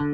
At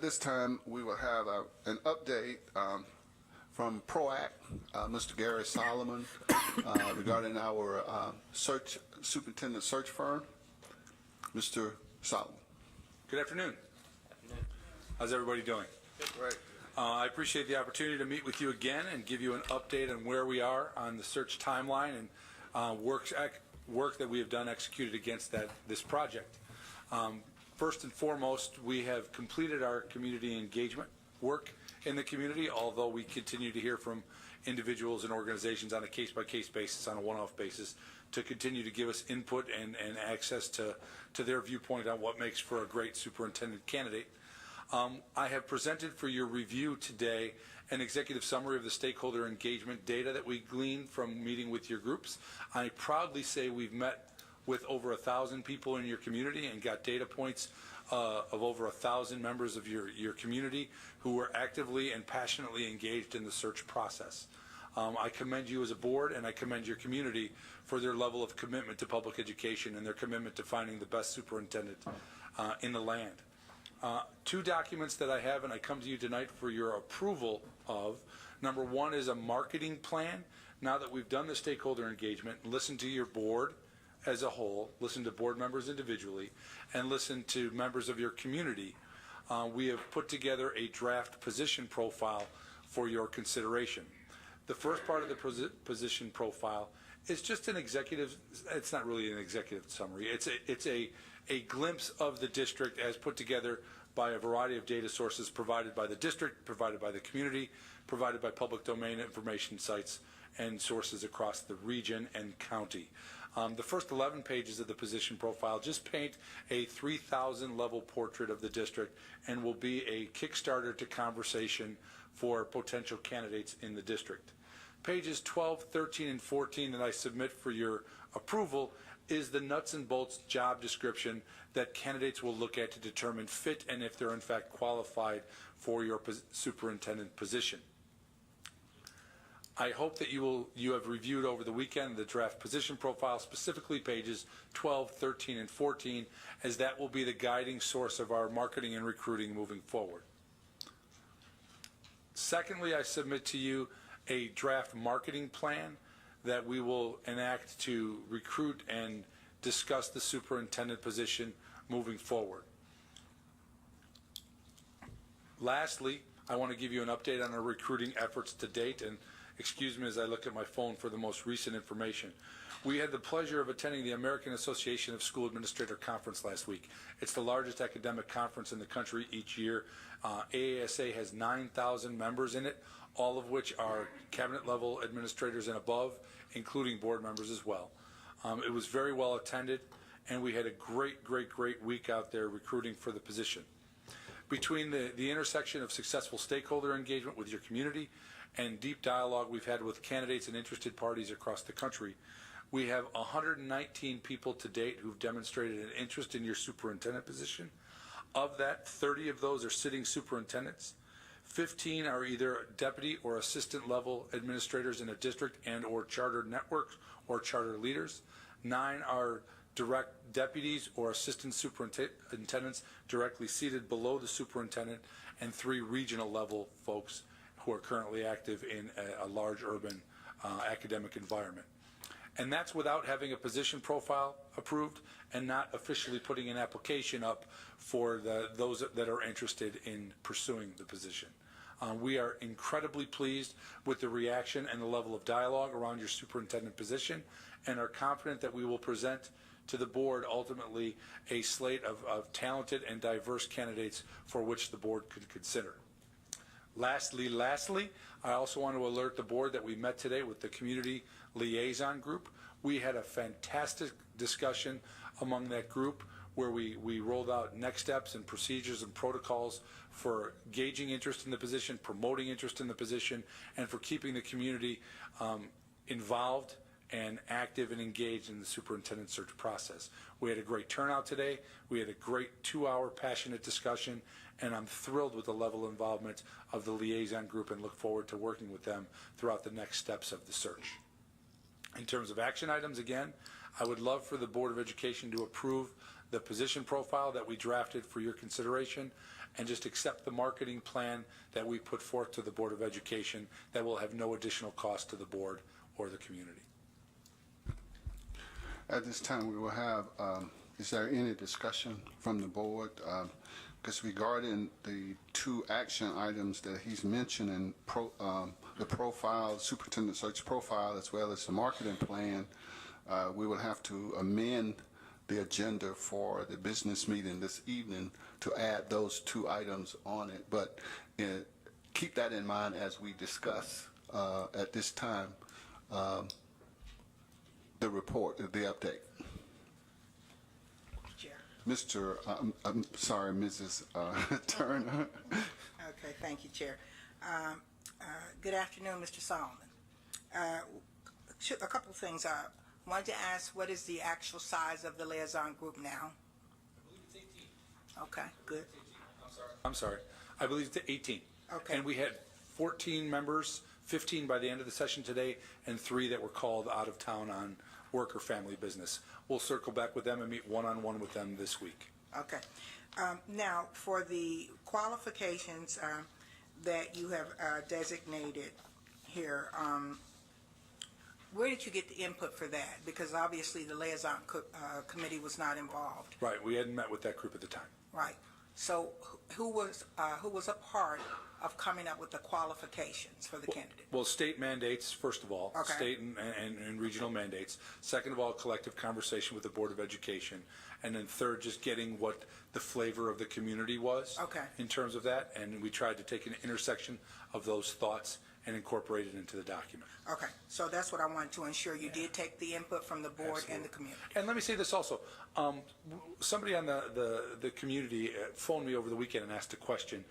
this time, we will have an update from PROACT, Mr. Gary Solomon, regarding our superintendent search firm. Mr. Solomon. Good afternoon. How's everybody doing? Great. I appreciate the opportunity to meet with you again and give you an update on where we are on the search timeline and work that we have done executed against this project. First and foremost, we have completed our community engagement work in the community, although we continue to hear from individuals and organizations on a case-by-case basis, on a one-off basis, to continue to give us input and access to their viewpoint on what makes for a great superintendent candidate. I have presented for your review today an executive summary of the stakeholder engagement data that we gleaned from meeting with your groups. I proudly say we've met with over 1,000 people in your community and got data points of over 1,000 members of your community who were actively and passionately engaged in the search process. I commend you as a board, and I commend your community for their level of commitment to public education and their commitment to finding the best superintendent in the land. Two documents that I have and I come to you tonight for your approval of. Number one is a marketing plan. Now that we've done the stakeholder engagement, listen to your board as a whole, listen to board members individually, and listen to members of your community. We have put together a draft position profile for your consideration. The first part of the position profile is just an executive, it's not really an executive summary, it's a glimpse of the district as put together by a variety of data sources provided by the district, provided by the community, provided by public domain information sites and sources across the region and county. The first 11 pages of the position profile just paint a 3,000 level portrait of the district and will be a kickstarter to conversation for potential candidates in the district. Pages 12, 13, and 14 that I submit for your approval is the nuts and bolts job description that candidates will look at to determine fit and if they're in fact qualified for your superintendent position. I hope that you have reviewed over the weekend the draft position profile, specifically pages 12, 13, and 14, as that will be the guiding source of our marketing and recruiting moving forward. Secondly, I submit to you a draft marketing plan that we will enact to recruit and discuss the superintendent position moving forward. Lastly, I want to give you an update on our recruiting efforts to date, and excuse me as I look at my phone for the most recent information. We had the pleasure of attending the American Association of School Administrator Conference last week. It's the largest academic conference in the country each year. AASA has 9,000 members in it, all of which are cabinet level administrators and above, including board members as well. It was very well attended, and we had a great week out there recruiting for the position. Between the intersection of successful stakeholder engagement with your community and deep dialogue we've had with candidates and interested parties across the country, we have 119 people to date who've demonstrated an interest in your superintendent position. Of that, 30 of those are sitting superintendents. 15 are either deputy or assistant level administrators in a district and or chartered networks or charter leaders. 9 are direct deputies or assistant superintendents directly seated below the superintendent, and 3 regional level folks who are currently active in a large urban academic environment. And that's without having a position profile approved and not officially putting an application up for those that are interested in pursuing the position. We are incredibly pleased with the reaction and the level of dialogue around your superintendent position, and are confident that we will present to the board ultimately a slate of talented and diverse candidates for which the board could consider. Lastly, I also want to alert the board that we met today with the community liaison group. We had a fantastic discussion among that group where we rolled out next steps and procedures and protocols for gauging interest in the position, promoting interest in the position, and for keeping the community involved and active and engaged in the superintendent search process. We had a great turnout today. We had a great 2-hour passionate discussion, and I'm thrilled with the level of involvement of the liaison group and look forward to working with them throughout the next steps of the search. In terms of action items, again, I would love for the Board of Education to approve the position profile that we drafted for your consideration and just accept the marketing plan that we put forth to the Board of Education that will have no additional cost to the board or the community. At this time, we will have, is there any discussion from the board? Because regarding the 2 action items that he's mentioning, the profile, superintendent search profile, as well as the marketing plan, we will have to amend the agenda for the business meeting this evening to add those 2 items on it. But keep that in mind as we discuss at this time the report, the update. Chair. Mr. I'm sorry, Mrs. Turner. Okay, thank you, Chair. Good afternoon, Mr. Solomon. A couple of things. I wanted to ask, what is the actual size of the liaison group now? I believe it's 18. Okay, good. I'm sorry. I believe it's 18. Okay. And we had 14 members, 15 by the end of the session today, and 3 that were called out of town on work or family business. We'll circle back with them and meet one-on-one with them this week. Okay. Now, for the qualifications that you have designated here, where did you get the input for that? Because obviously the liaison committee was not involved. Right. We hadn't met with that group at the time. Right. So who was a part of coming up with the qualifications for the candidate? Well, state mandates, first of all, Okay. state and regional mandates. Second of all, collective conversation with the Board of Education. And then third, just getting what the flavor of the community was Okay. in terms of that. And we tried to take an intersection of those thoughts and incorporate it into the document. Okay, so that's what I wanted to ensure. You did take the input from the board and the community. And let me say this also. Somebody on the community phoned me over the weekend and asked a question.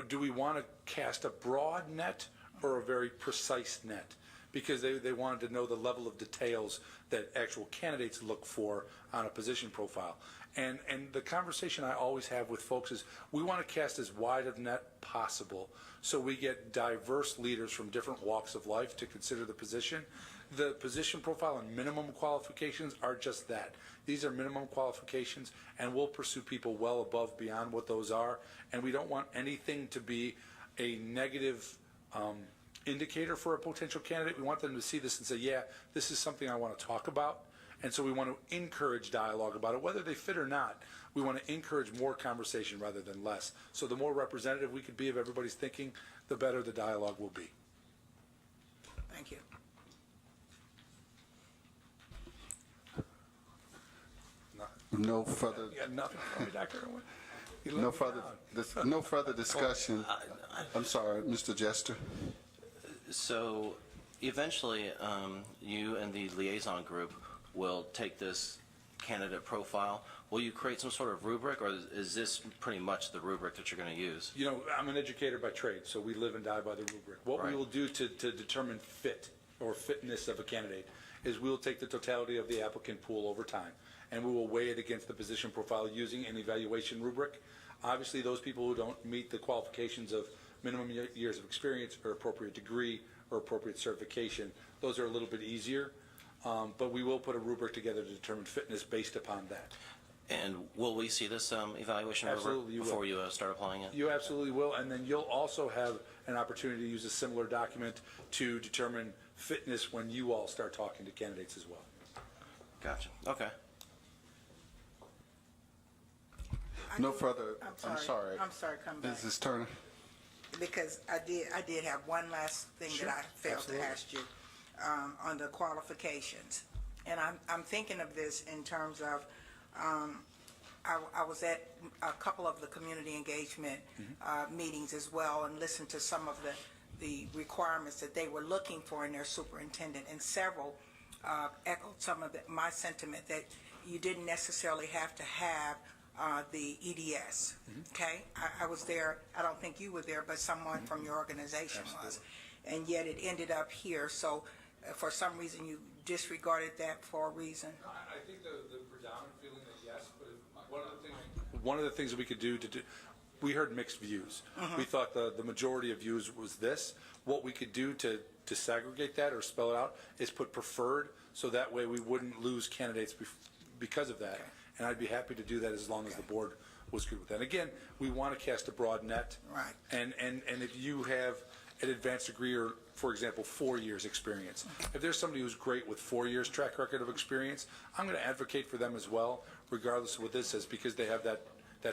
Do we want to cast a broad net or a very precise net? Because they wanted to know the level of details that actual candidates look for on a position profile. And the conversation I always have with folks is we want to cast as wide of net possible so we get diverse leaders from different walks of life to consider the position. The position profile and minimum qualifications are just that. These are minimum qualifications, and we'll pursue people well above beyond what those are. And we don't want anything to be a negative indicator for a potential candidate. We want them to see this and say, yeah, this is something I want to talk about. And so we want to encourage dialogue about it, whether they fit or not. We want to encourage more conversation rather than less. So the more representative we could be of everybody's thinking, the better the dialogue will be. Thank you. No further. You got nothing for me, Dr. Irwin? You let No me further. down. No further discussion. I'm sorry, Mr. Jester. So eventually, you and the liaison group will take this candidate profile. Will you create some sort of rubric, or is this pretty much the rubric that you're going to use? You know, I'm an educator by trade, so we live and die by the rubric. What we Right. will do to determine fit or fitness of a candidate is we'll take the totality of the applicant pool over time, and we will weigh it against the position profile using an evaluation rubric. Obviously, those people who don't meet the qualifications of minimum years of experience or appropriate degree or appropriate certification, those are a little bit easier. But we will put a rubric together to determine fitness based upon that. And will we see this evaluation Absolutely, rubric you will. before you start applying it? You absolutely will, and then you'll also have an opportunity to use a similar document to determine fitness when you all start talking to candidates as well. Gotcha. Okay. No further. I'm sorry. I'm sorry, come back. Mrs. Turner. Because I did have one last thing Sure, that I failed absolutely. to ask you on the qualifications. And I'm thinking of this in terms of, I was at a couple of the community engagement meetings as well and listened to some of the requirements that they were looking for in their superintendent, and several echoed some of my sentiment that you didn't necessarily have to have the EDS. Okay, I was there. I don't think you were there, but someone from your organization was, and yet it ended up here. So for some reason you disregarded that for a reason? I think the predominant feeling is yes, but one of the things that we could do we heard mixed views. We thought the majority of views was this. What we could do to segregate that or spell it out is put preferred, so that way we wouldn't lose candidates because of that. Okay. And I'd be happy to do that as long as the board was good with that. Again, we want to cast a broad net. Right. And if you have an advanced degree or, for example, 4 years experience, if there's somebody who's great with 4 years track record of experience, I'm going to advocate for them as well, regardless of what this says, because they have that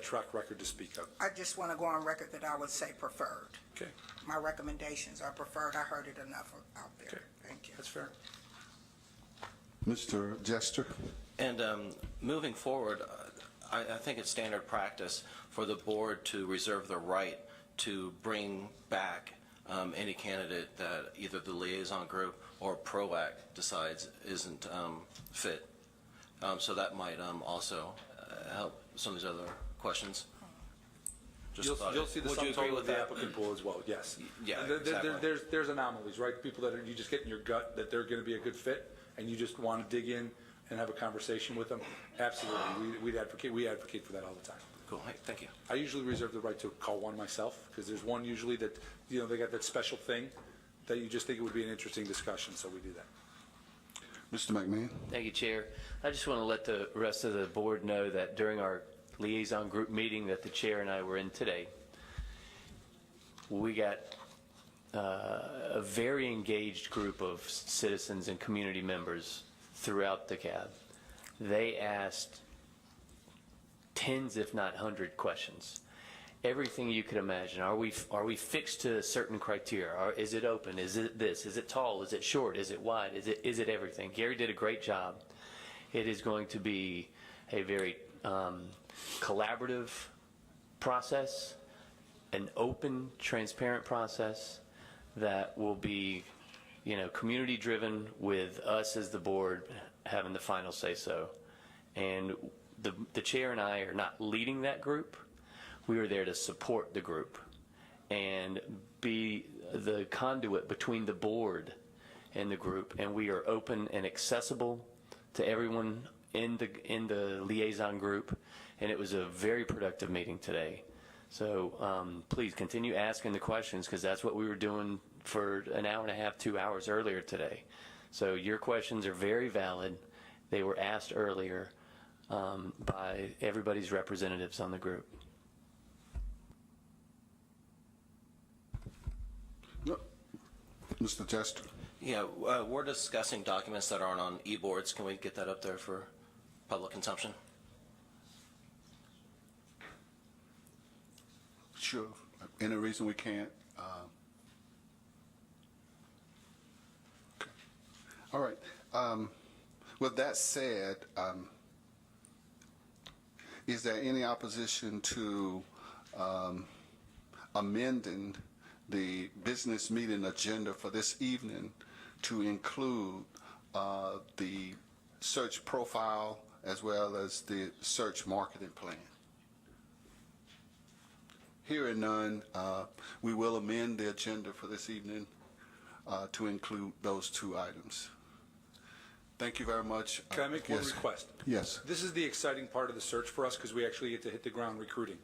track record to speak of. I just want to go on record that I would say preferred. Okay. My recommendations are preferred. I heard it enough out there. Okay. Thank you. That's fair. Mr. Jester? And moving forward, I think it's standard practice for the board to reserve the right to bring back any candidate that either the liaison group or PROAC decides isn't fit. So that might also help some of these other questions. You'll see the Would sum you agree total with of the that? applicant pool as well, yes. Yeah, There- there's anomalies, right? People that you just get in your gut that they're going to be a good fit, and you just want to dig in and have a conversation with them. Absolutely, we advocate for that all the time. Cool. Hey, thank you. I usually reserve the right to call one myself, because there's one usually that, they got that special thing that you just think it would be an interesting discussion, so we do that. Mr. McMahon? Thank you, Chair. I just want to let the rest of the board know that during our liaison group meeting that the chair and I were in today, we got a very engaged group of citizens and community members throughout DeKalb. They asked tens, if not 100 questions. Everything you could imagine. Are we fixed to certain criteria? Is it open? Is it this? Is it tall? Is it short? Is it wide? Is it everything? Gary did a great job. It is going to be a very collaborative process, an open, transparent process that will be, community driven, with us as the board having the final say so. And the chair and I are not leading that group. We are there to support the group and be the conduit between the board and the group. And we are open and accessible to everyone in the liaison group. And it was a very productive meeting today. So please continue asking the questions, because that's what we were doing for an hour and a half, 2 hours earlier today. So your questions are very valid. They were asked earlier by everybody's representatives on the group. Mr. Jester? Yeah, we're discussing documents that aren't on e-boards. Can we get that up there for public consumption? Sure. Any reason we can't? Okay. All right. With that said, is there any opposition to amending the business meeting agenda for this evening to include the search profile as well as the search marketing plan? Hearing none, we will amend the agenda for this evening to include those two items. Thank you very much. Can I make one Yes. request? Yes. This is the exciting part of the search for us, because we actually get to hit the ground recruiting.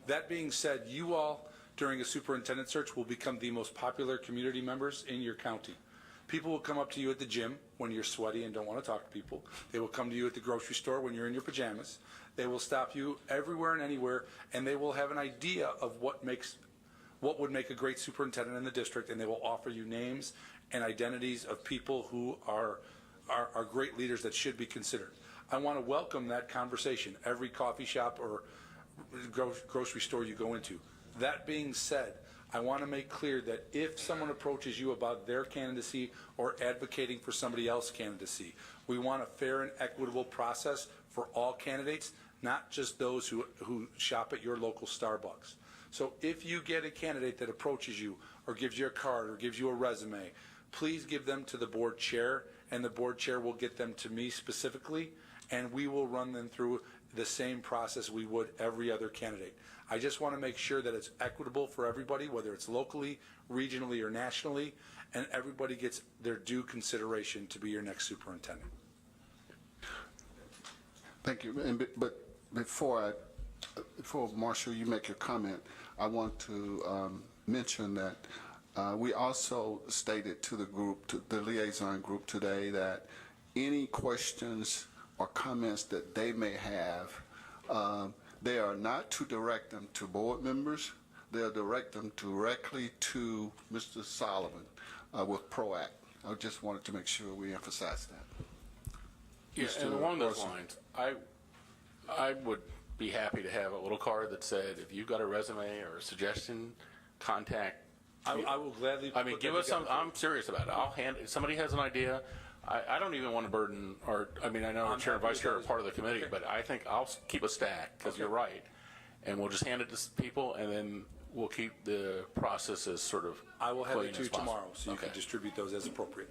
That being said, you all, during a superintendent search, will become the most popular community members in your county. People will come up to you at the gym when you're sweaty and don't want to talk to people. They will come to you at the grocery store when you're in your pajamas. They will stop you everywhere and anywhere, and they will have an idea of what would make a great superintendent in the district, and they will offer you names and identities of people who are great leaders that should be considered. I want to welcome that conversation every coffee shop or grocery store you go into. That being said, I want to make clear that if someone approaches you about their candidacy or advocating for somebody else's candidacy, we want a fair and equitable process for all candidates, not just those who shop at your local Starbucks. So if you get a candidate that approaches you or gives you a card or gives you a resume, please give them to the board chair, and the board chair will get them to me specifically, and we will run them through the same process we would every other candidate. I just want to make sure that it's equitable for everybody, whether it's locally, regionally, or nationally, and everybody gets their due consideration to be your next superintendent. Thank you. But before Marshall, you make your comment, I want to mention that we also stated to the group, to the liaison group today, that any questions or comments that they may have, they are not to direct them to board members. They'll direct them directly to Mr. Solomon with PROACT. I just wanted to make sure we emphasize that. Yeah, and along those lines, I would be happy to have a little card that said, if you've got a resume or a suggestion, contact. I will gladly. I mean, put give that us some. together. I'm serious about it. I'll hand. If somebody has an idea, I don't even want to burden. Or I mean, I know I'm chair and happy vice chair are with part of the committee, Okay. but I think I'll keep a stack because Okay. you're right, and we'll just hand it to people, and then we'll keep the process as sort of. I will have clean it to as you possible. tomorrow, so you Okay. can distribute those as appropriate.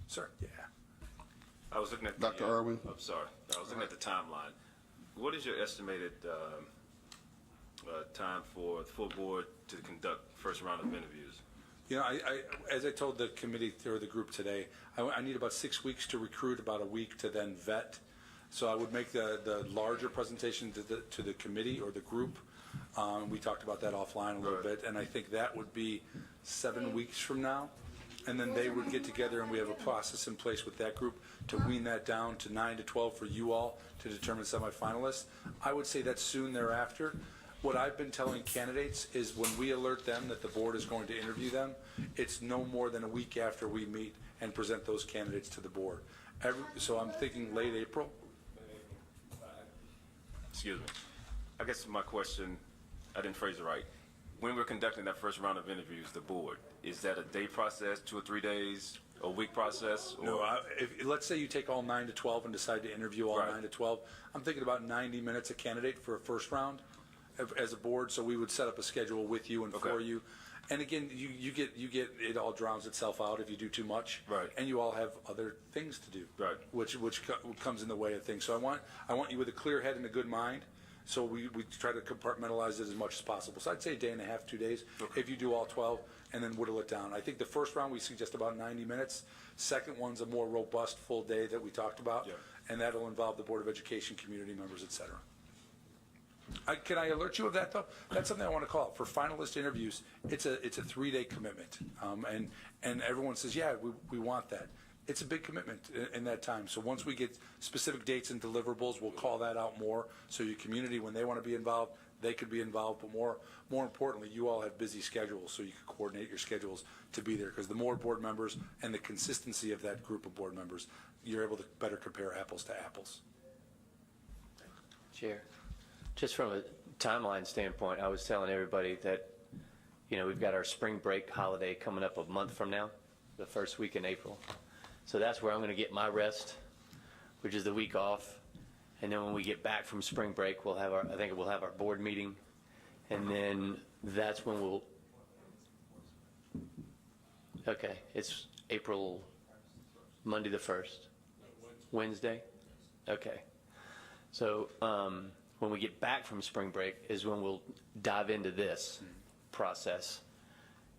Sir? Yeah. I was looking at the, Dr. Irwin? I'm sorry. I was looking at the timeline. What is your estimated time for the full board to conduct first round of interviews? You know, as I told the committee or the group today, I need about 6 weeks to recruit, about a week to then vet. So I would make the larger presentation to the committee or the group. We talked about that offline a little bit, and I think that would be 7 weeks from now. And then they would get together, and we have a process in place with that group to wean that down to 9 to 12 for you all to determine semifinalists. I would say that's soon thereafter. What I've been telling candidates is when we alert them that the board is going to interview them, it's no more than a week after we meet and present those candidates to the board. So I'm thinking late April. Excuse me. I guess my question, I didn't phrase it right. When we're conducting that first round of interviews, the board, is that a day process, 2 or 3 days, a week process? Or? No, let's say you take all 9 to 12 and decide to interview all Right. 9 to 12. I'm thinking about 90 minutes a candidate for a first round as a board. So we would set up a schedule with you and for Okay. you. And again, you get it all drowns itself out if you do too much. Right. And you all have other things to do. Right. Which comes in the way of things. So I want you with a clear head and a good mind. So we try to compartmentalize it as much as possible. So I'd say a day and a half, 2 days, if you do all 12, and then whittle it down. I think the first round we suggest about 90 minutes. Second one's a more robust full day that we talked about, Yeah. and that'll involve the Board of Education, community members, et cetera. Can I alert you of that, though? That's something I want to call out. For finalist interviews, it's a 3-day commitment. And everyone says, yeah, we want that. It's a big commitment in that time. So once we get specific dates and deliverables, we'll call that out more. So your community, when they want to be involved, they could be involved. But more importantly, you all have busy schedules, so you can coordinate your schedules to be there. Because the more board members and the consistency of that group of board members, you're able to better compare apples to apples. Chair, just from a timeline standpoint, I was telling everybody that, we've got our spring break holiday coming up a month from now, the first week in April. So that's where I'm going to get my rest, which is the week off. And then when we get back from spring break, I think we'll have our board meeting. And then that's when okay, it's April, Monday the 1st. Wednesday? Okay. So when we get back from spring break is when we'll dive into this process.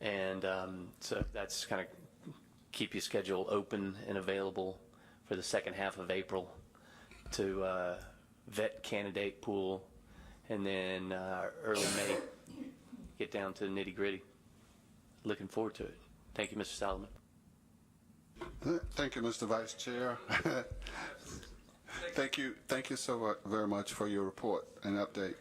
And so that's kind of keep your schedule open and available for the second half of April to vet candidate pool, and then early May get down to the nitty gritty. Looking forward to it. Thank you, Mr. Solomon. Thank you, Mr. Vice Chair. Thank you so very much for your report and update.